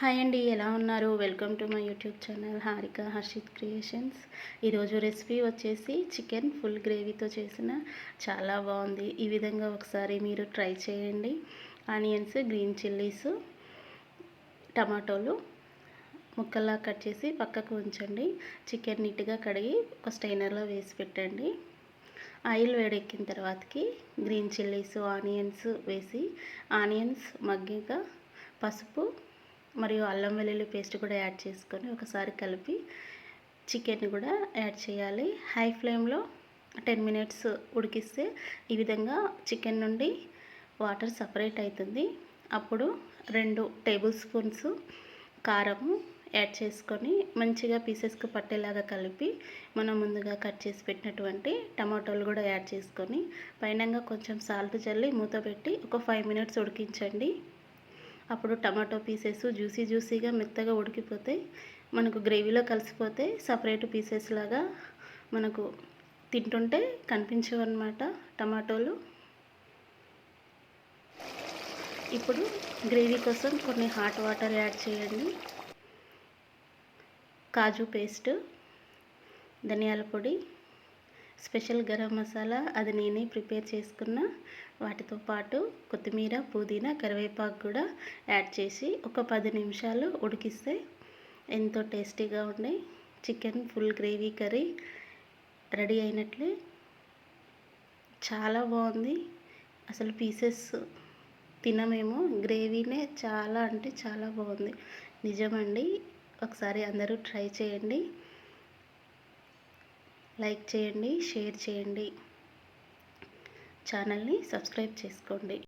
Hi అండి, ఎలా ఉన్నారు? Welcome to my YouTube channel Harika Harshith creations. ఈరోజు రెసిపీ వచ్చేసి చికెన్ ఫుల్ గ్రేవీతో చేసిన చాలా బాగుంది. ఈ విధంగా ఒకసారి మీరు ట్రై చేయండి. ఆనియన్స్, గ్రీన్ చిల్లీస్, టమాటోలు ముక్కల్లా కట్ చేసి పక్కకు ఉంచండి. చికెన్ నీట్గా కడిగి ఒక స్టైనర్లో వేసి పెట్టండి. ఆయిల్ వేడెక్కిన తర్వాతకి గ్రీన్ చిల్లీస్, ఆనియన్స్ వేసి ఆనియన్స్ మగ్గిగా పసుపు మరియు అల్లం వెల్లుల్లి పేస్ట్ కూడా యాడ్ చేసుకొని ఒకసారి కలిపి చికెన్ కూడా యాడ్ చేయాలి. హై ఫ్లేమ్లో 10 మినిట్స్ ఉడికిస్తే ఈ విధంగా చికెన్ నుండి వాటర్ సపరేట్ అవుతుంది. అప్పుడు 2 టేబుల్ స్పూన్స్ కారము యాడ్ చేసుకొని మంచిగా పీసెస్కి పట్టేలాగా కలిపి మనం ముందుగా కట్ చేసి పెట్టినటువంటి టమాటోలు కూడా యాడ్ చేసుకొని పైనంగా కొంచెం సాల్ట్ చల్లి మూత పెట్టి ఒక 5 మినిట్స్ ఉడికించండి. అప్పుడు టమాటో పీసెస్ జ్యూసీగా మెత్తగా ఉడికిపోతాయి. మనకు గ్రేవీలో కలిసిపోతే సపరేట్ పీసెస్ లాగా మనకు తింటుంటే కనిపించవన్నమాట టమాటోలు. ఇప్పుడు గ్రేవీ కోసం కొన్ని హాట్ వాటర్ యాడ్ చేయండి. కాజు పేస్ట్, ధనియాల పొడి, స్పెషల్ గరం మసాలా అది నేనే ప్రిపేర్ చేసుకున్న. వాటితో పాటు కొత్తిమీర, పుదీనా, కరివేపాకు కూడా యాడ్ చేసి ఒక 10 నిమిషాలు ఉడికిస్తే ఎంతో టేస్టీగా ఉండే chicken full gravy curry ready అయినట్లే. చాలా బాగుంది. అసలు పీసెస్ తినమేమో, గ్రేవీనే చాలా అంటే చాలా బాగుంది. నిజమండి. ఒకసారి అందరూ ట్రై చేయండి. లైక్ చేయండి, షేర్ చేయండి, ఛానల్ని సబ్స్క్రైబ్ చేసుకోండి.